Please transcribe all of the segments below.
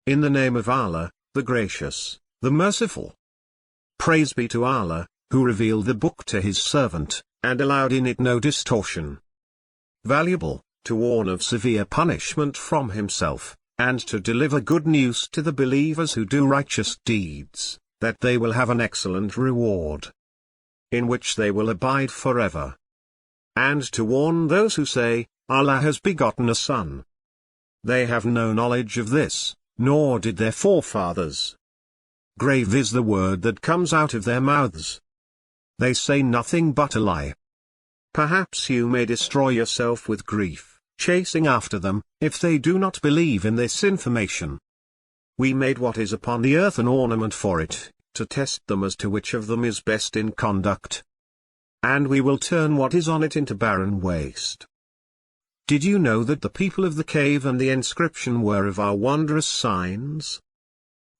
In the name of Allah, the Gracious, the Merciful. Praise be to Allah, who revealed the book to his servant, and allowed in it no distortion. Valuable, to warn of severe punishment from himself, and to deliver good news to the believers who do righteous deeds, that they will have an excellent reward, in which they will abide forever. And to warn those who say, Allah has begotten a son. They have no knowledge of this, nor did their forefathers. Grave is the word that comes out of their mouths. They say nothing but a lie. Perhaps you may destroy yourself with grief, chasing after them, if they do not believe in this information. We made what is upon the earth an ornament for it, to test them as to which of them is best in conduct. And we will turn what is on it into barren waste. Did you know that the people of the cave and the inscription were of our wondrous signs?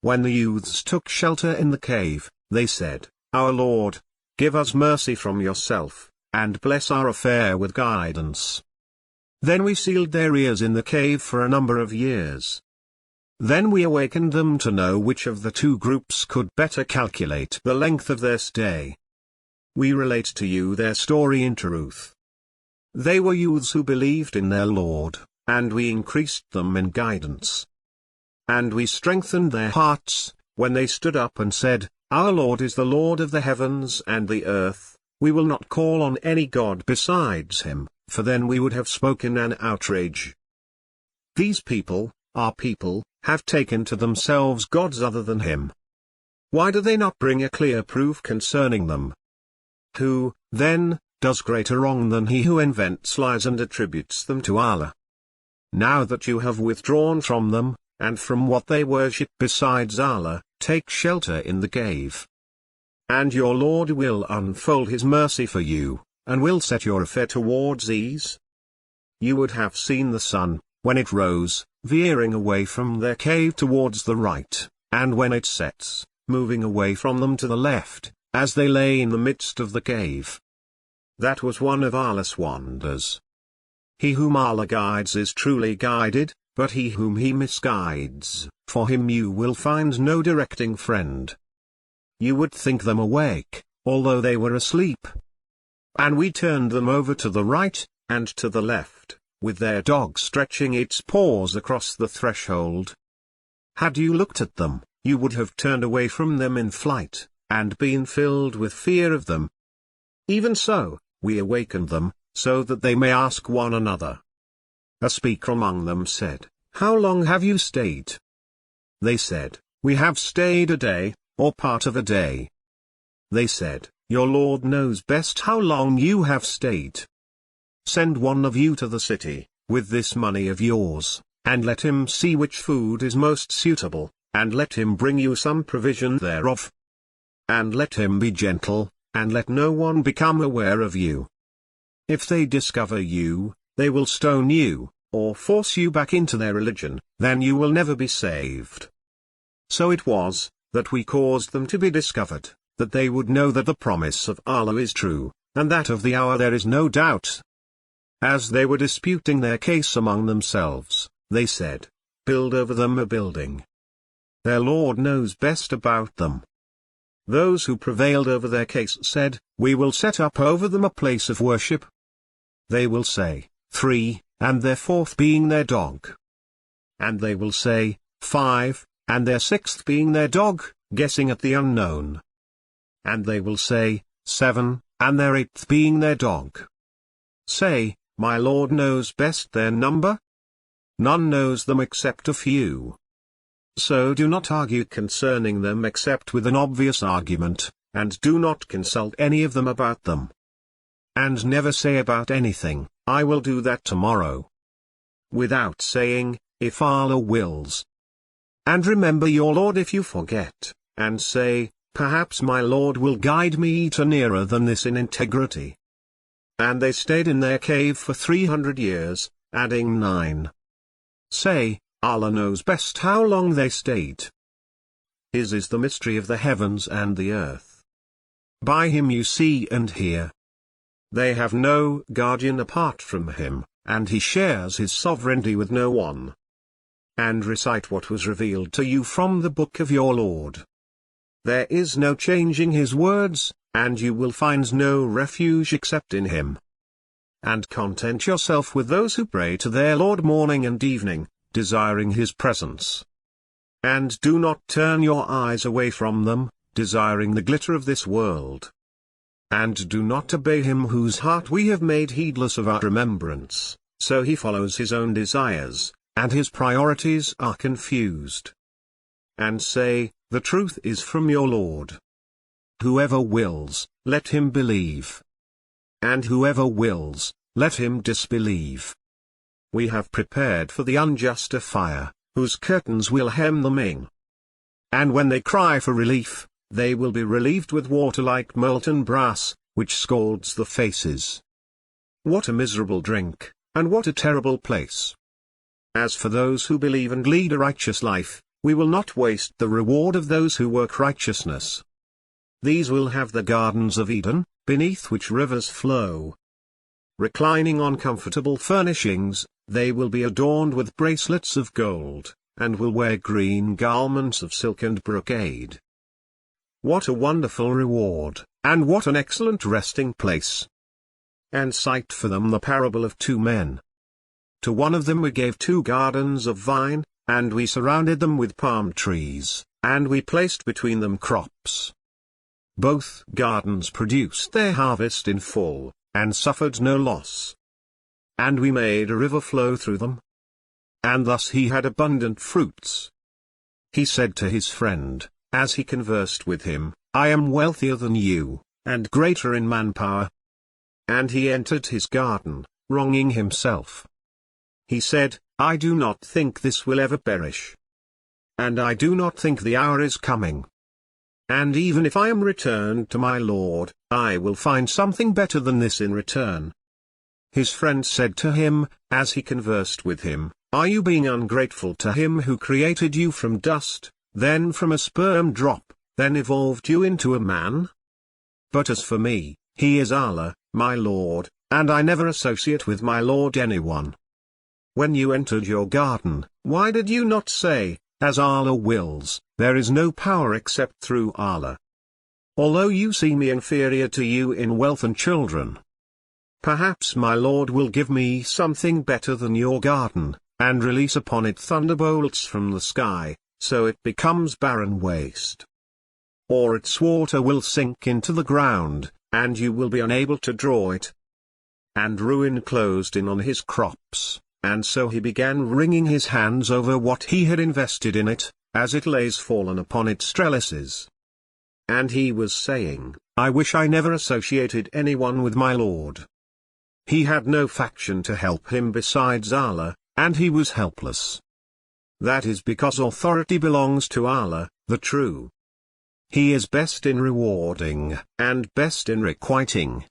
When the youths took shelter in the cave, they said, Our Lord, give us mercy from yourself, and bless our affair with guidance. Then we sealed their ears in the cave for a number of years. Then we awakened them to know which of the two groups could better calculate the length of their stay. We relate to you their story in truth. They were youths who believed in their Lord, and we increased them in guidance. And we strengthened their hearts, when they stood up and said, Our Lord is the Lord of the heavens and the earth, we will not call on any god besides him, for then we would have spoken an outrage. These people, our people, have taken to themselves gods other than him. Why do they not bring a clear proof concerning them? Who, then, does greater wrong than he who invents lies and attributes them to Allah? Now that you have withdrawn from them, and from what they worship besides Allah, take shelter in the cave. And your Lord will unfold his mercy for you, and will set your affair towards ease. You would have seen the sun, when it rose, veering away from their cave towards the right, and when it sets, moving away from them to the left, as they lay in the midst of the cave. That was one of Allah's wonders. He whom Allah guides is truly guided, but he whom he misguides, for him you will find no directing friend. You would think them awake, although they were asleep. And we turned them over to the right, and to the left, with their dog stretching its paws across the threshold. Had you looked at them, you would have turned away from them in flight, and been filled with fear of them. Even so, we awakened them, so that they may ask one another. A speaker among them said, How long have you stayed? They said, We have stayed a day, or part of a day. They said, Your Lord knows best how long you have stayed. Send one of you to the city, with this money of yours, and let him see which food is most suitable, and let him bring you some provision thereof. And let him be gentle, and let no one become aware of you. If they discover you, they will stone you, or force you back into their religion, then you will never be saved. So it was, that we caused them to be discovered, that they would know that the promise of Allah is true, and that of the hour there is no doubt. As they were disputing their case among themselves, they said, Build over them a building. Their Lord knows best about them. Those who prevailed over their case said, We will set up over them a place of worship. They will say, 3, and their 4th being their dog. And they will say, 5, and their 6th being their dog, guessing at the unknown. And they will say, 7, and their 8th being their dog. Say, My Lord knows best their number. None knows them except a few. So do not argue concerning them except with an obvious argument, and do not consult any of them about them. And never say about anything, I will do that tomorrow, without saying, if Allah wills. And remember your Lord if you forget, and say, perhaps my Lord will guide me to nearer than this in integrity. And they stayed in their cave for 300 years, adding 9. Say, Allah knows best how long they stayed. His is the mystery of the heavens and the earth. By him you see and hear. They have no guardian apart from him, and he shares his sovereignty with no one. and recite what was revealed to you from the book of your Lord. There is no changing his words, and you will find no refuge except in him. And content yourself with those who pray to their Lord morning and evening, desiring his presence. And do not turn your eyes away from them, desiring the glitter of this world. And do not obey him whose heart we have made heedless of our remembrance, so he follows his own desires, and his priorities are confused. And say, the truth is from your Lord. Whoever wills, let him believe. And whoever wills, let him disbelieve. We have prepared for the unjust a fire, whose curtains will hem them in. And when they cry for relief, they will be relieved with water like molten brass, which scalds the faces. What a miserable drink, and what a terrible place! As for those who believe and lead a righteous life, we will not waste the reward of those who work righteousness. These will have the gardens of Eden, beneath which rivers flow. Reclining on comfortable furnishings, they will be adorned with bracelets of gold, and will wear green garments of silk and brocade. What a wonderful reward, and what an excellent resting place! And cite for them the parable of two men. To one of them we gave 2 gardens of vine, and we surrounded them with palm trees, and we placed between them crops. Both gardens produced their harvest in full, and suffered no loss. And we made a river flow through them. And thus he had abundant fruits. He said to his friend, as he conversed with him, I am wealthier than you, and greater in manpower. And he entered his garden, wronging himself. He said, I do not think this will ever perish. And I do not think the hour is coming. And even if I am returned to my Lord, I will find something better than this in return. His friend said to him, as he conversed with him, Are you being ungrateful to him who created you from dust, then from a sperm drop, then evolved you into a man? But as for me, he is Allah, my Lord, and I never associate with my Lord anyone. When you entered your garden, why did you not say, as Allah wills, there is no power except through Allah? Although you see me inferior to you in wealth and children, perhaps my Lord will give me something better than your garden, and release upon it thunderbolts from the sky, so it becomes barren waste. Or its water will sink into the ground, and you will be unable to draw it. And ruin closed in on his crops, and so he began wringing his hands over what he had invested in it, as it lays fallen upon its trellises. And he was saying, I wish I never associated anyone with my Lord. He had no faction to help him besides Allah, and he was helpless. That is because authority belongs to Allah, the True. He is best in rewarding, and best in requiting.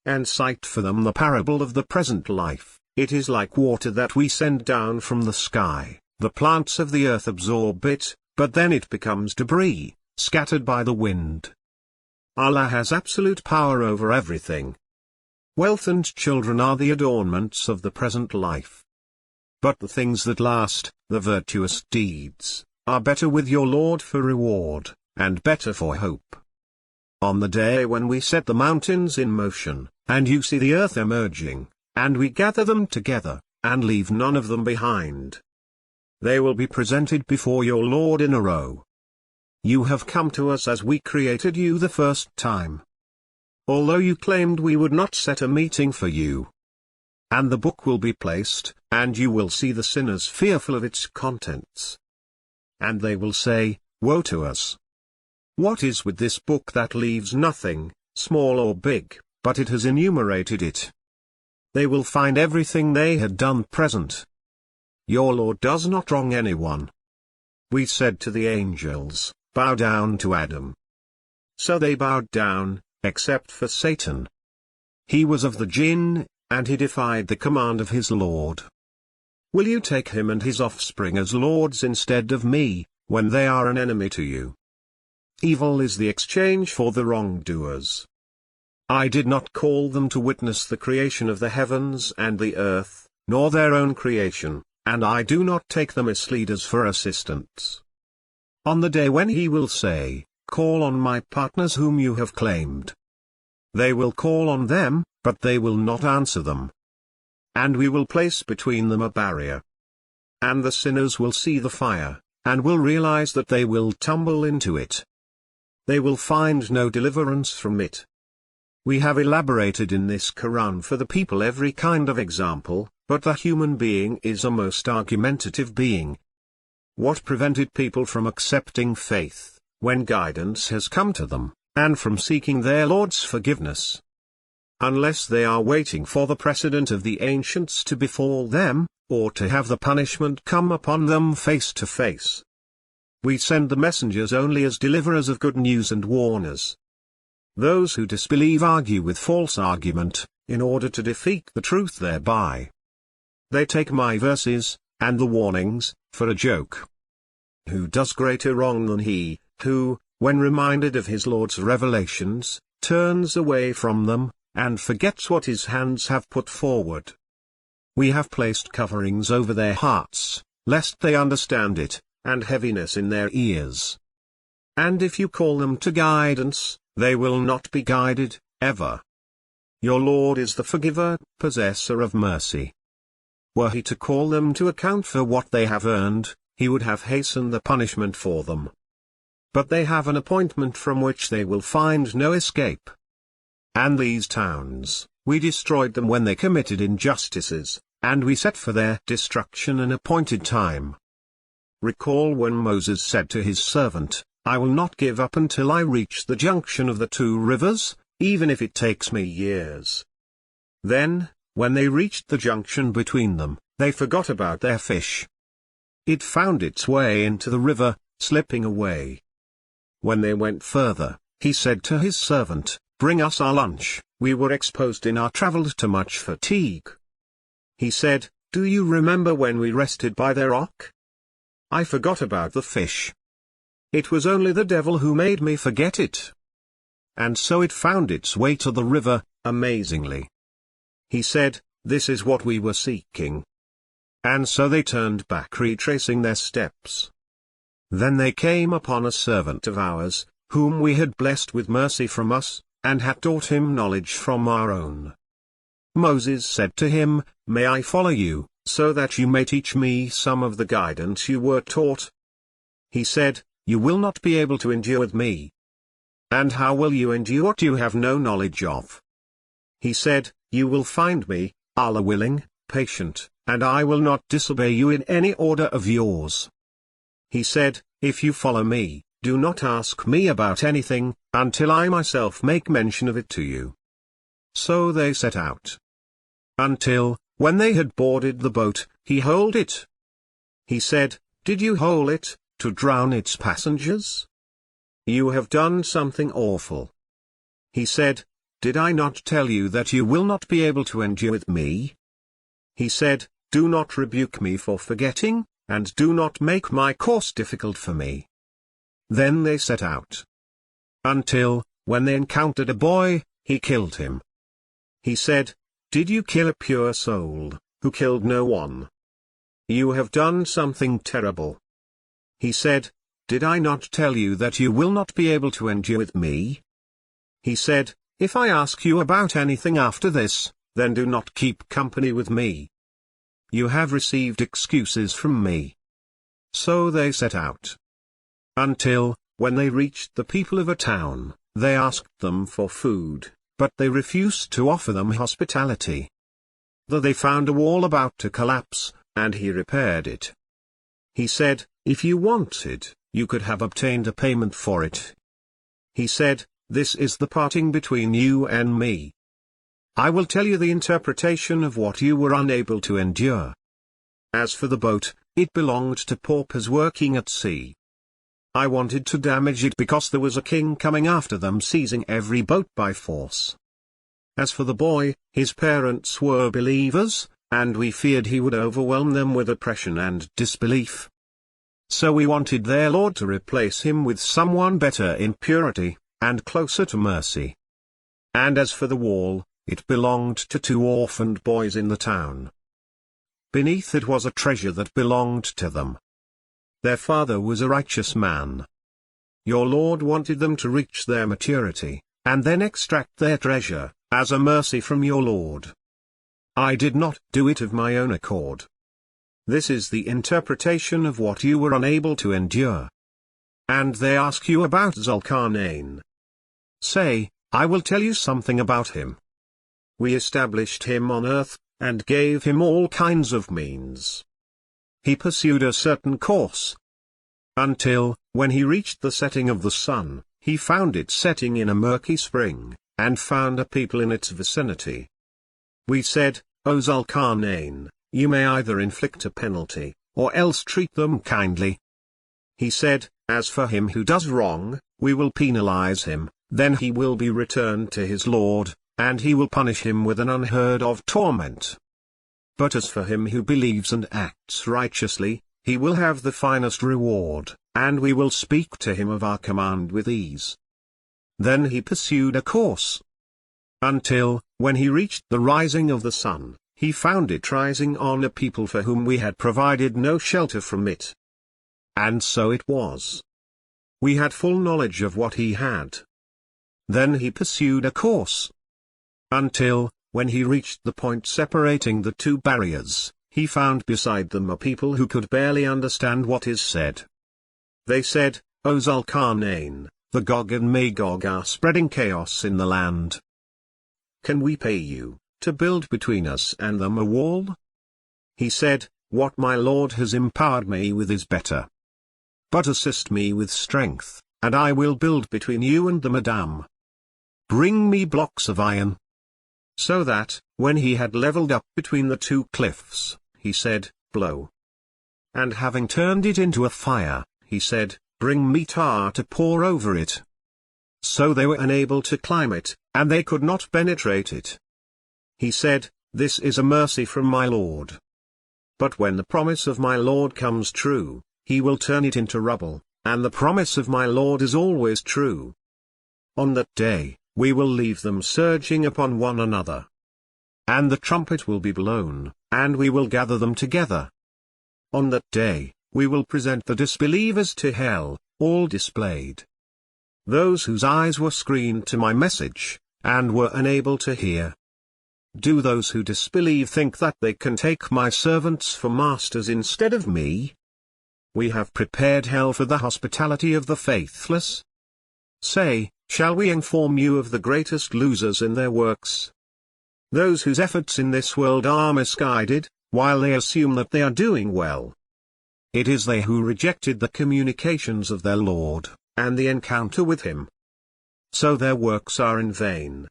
And cite for them the parable of the present life. It is like water that we send down from the sky, the plants of the earth absorb it, but then it becomes debris, scattered by the wind. Allah has absolute power over everything. Wealth and children are the adornments of the present life. But the things that last, the virtuous deeds, are better with your Lord for reward, and better for hope. On the day when we set the mountains in motion, and you see the earth emerging, and we gather them together, and leave none of them behind. They will be presented before your Lord in a row. You have come to us as we created you the first time. Although you claimed we would not set a meeting for you. And the book will be placed, and you will see the sinners fearful of its contents. And they will say, Woe to us! What is with this book that leaves nothing, small or big, but it has enumerated it? They will find everything they had done present. Your Lord does not wrong anyone. We said to the angels, Bow down to Adam. So they bowed down, except for Satan. He was of the jinn, and he defied the command of his Lord. Will you take him and his offspring as lords instead of me, when they are an enemy to you? Evil is the exchange for the wrongdoers. I did not call them to witness the creation of the heavens and the earth, nor their own creation, and I do not take them as leaders for assistance. On the day when he will say, "Call on my partners whom you have claimed." They will call on them, but they will not answer them. And we will place between them a barrier. And the sinners will see the fire, and will realize that they will tumble into it. They will find no deliverance from it. We have elaborated in this Quran for the people every kind of example, but the human being is a most argumentative being. What prevented people from accepting faith, when guidance has come to them, and from seeking their Lord's forgiveness? Unless they are waiting for the precedent of the ancients to befall them, or to have the punishment come upon them face to face. We send the messengers only as deliverers of good news and warners. Those who disbelieve argue with false argument, in order to defeat the truth thereby. They take my verses, and the warnings, for a joke. Who does greater wrong than he, who, when reminded of his Lord's revelations, turns away from them, and forgets what his hands have put forward? We have placed coverings over their hearts, lest they understand it, and heaviness in their ears. And if you call them to guidance, they will not be guided, ever. Your Lord is the forgiver, possessor of mercy. Were he to call them to account for what they have earned, he would have hastened the punishment for them. But they have an appointment from which they will find no escape. And these towns, we destroyed them when they committed injustices, and we set for their destruction an appointed time. Recall when Moses said to his servant, "I will not give up until I reach the junction of the two rivers, even if it takes me years." Then, when they reached the junction between them, they forgot about their fish. It found its way into the river, slipping away. When they went further, he said to his servant, "Bring us our lunch, we were exposed in our travel to much fatigue." He said, "Do you remember when we rested by the rock? I forgot about the fish. It was only the devil who made me forget it." And so it found its way to the river, amazingly. He said, "This is what we were seeking." And so they turned back, retracing their steps. Then they came upon a servant of ours, whom we had blessed with mercy from us, and had taught him knowledge from our own. Moses said to him, "May I follow you, so that you may teach me some of the guidance you were taught?" He said, "You will not be able to endure with me. And how will you endure what you have no knowledge of?" He said, "You will find me, Allah willing, patient, and I will not disobey you in any order of yours." He said, "If you follow me, do not ask me about anything, until I myself make mention of it to you." So they set out. Until, when they had boarded the boat, he holed it. He said, "Did you hole it, to drown its passengers? You have done something awful." He said, "Did I not tell you that you will not be able to endure with me?" He said, "Do not rebuke me for forgetting, and do not make my course difficult for me." Then they set out. Until, when they encountered a boy, he killed him. He said, "Did you kill a pure soul, who killed no one? You have done something terrible." He said, "Did I not tell you that you will not be able to endure with me?" He said, "If I ask you about anything after this, then do not keep company with me. You have received excuses from me." So they set out. Until, when they reached the people of a town, they asked them for food, but they refused to offer them hospitality. Though they found a wall about to collapse, and he repaired it. He said, "If you wanted, you could have obtained a payment for it." He said, "This is the parting between you and me. I will tell you the interpretation of what you were unable to endure. As for the boat, it belonged to paupers working at sea. I wanted to damage it because there was a king coming after them, seizing every boat by force. As for the boy, his parents were believers, and we feared he would overwhelm them with oppression and disbelief. So we wanted their Lord to replace him with someone better in purity, and closer to mercy. And as for the wall, it belonged to two orphaned boys in the town. beneath it was a treasure that belonged to them. Their father was a righteous man. Your Lord wanted them to reach their maturity, and then extract their treasure, as a mercy from your Lord. I did not do it of my own accord. This is the interpretation of what you were unable to endure. And they ask you about Dhulqarnain. Say, I will tell you something about him. We established him on earth, and gave him all kinds of means. He pursued a certain course. Until, when he reached the setting of the sun, he found it setting in a murky spring, and found a people in its vicinity. We said, O Dhulqarnain, you may either inflict a penalty, or else treat them kindly. He said, as for him who does wrong, we will penalize him, then he will be returned to his Lord, and he will punish him with an unheard-of torment. But as for him who believes and acts righteously, he will have the finest reward, and we will speak to him of our command with ease. Then he pursued a course. Until, when he reached the rising of the sun, he found it rising on a people for whom we had provided no shelter from it. And so it was. We had full knowledge of what he had. Then he pursued a course. Until, when he reached the point separating the two barriers, he found beside them a people who could barely understand what is said. They said, O Dhulqarnain, the Gog and Magog are spreading chaos in the land. Can we pay you, to build between us and them a wall? He said, what my Lord has empowered me with is better. But assist me with strength, and I will build between you and them a dam. Bring me blocks of iron. So that, when he had leveled up between the two cliffs, he said, blow. And having turned it into a fire, he said, bring me tar to pour over it. So they were unable to climb it, and they could not penetrate it. He said, this is a mercy from my Lord. But when the promise of my Lord comes true, he will turn it into rubble, and the promise of my Lord is always true. On that day, we will leave them surging upon one another. And the trumpet will be blown, and we will gather them together. On that day, we will present the disbelievers to hell, all displayed. Those whose eyes were screened to my message, and were unable to hear. Do those who disbelieve think that they can take my servants for masters instead of me? We have prepared hell for the hospitality of the faithless. Say, shall we inform you of the greatest losers in their works? Those whose efforts in this world are misguided, while they assume that they are doing well. It is they who rejected the communications of their Lord, and the encounter with him. So their works are in vain.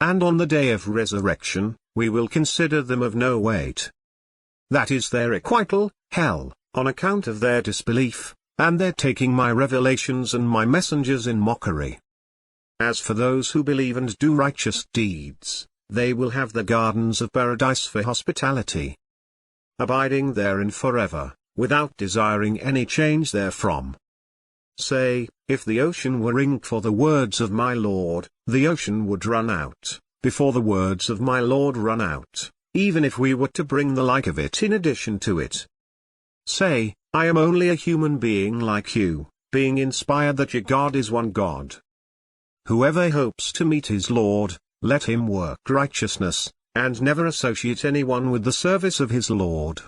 And on the day of resurrection, we will consider them of no weight. That is their requital, hell, on account of their disbelief, and their taking my revelations and my messengers in mockery. As for those who believe and do righteous deeds, they will have the gardens of paradise for hospitality, abiding therein forever, without desiring any change therefrom. Say, if the ocean were ink for the words of my Lord, the ocean would run out, before the words of my Lord run out, even if we were to bring the like of it in addition to it. Say, I am only a human being like you, being inspired that your God is one God. Whoever hopes to meet his Lord, let him work righteousness, and never associate anyone with the service of his Lord.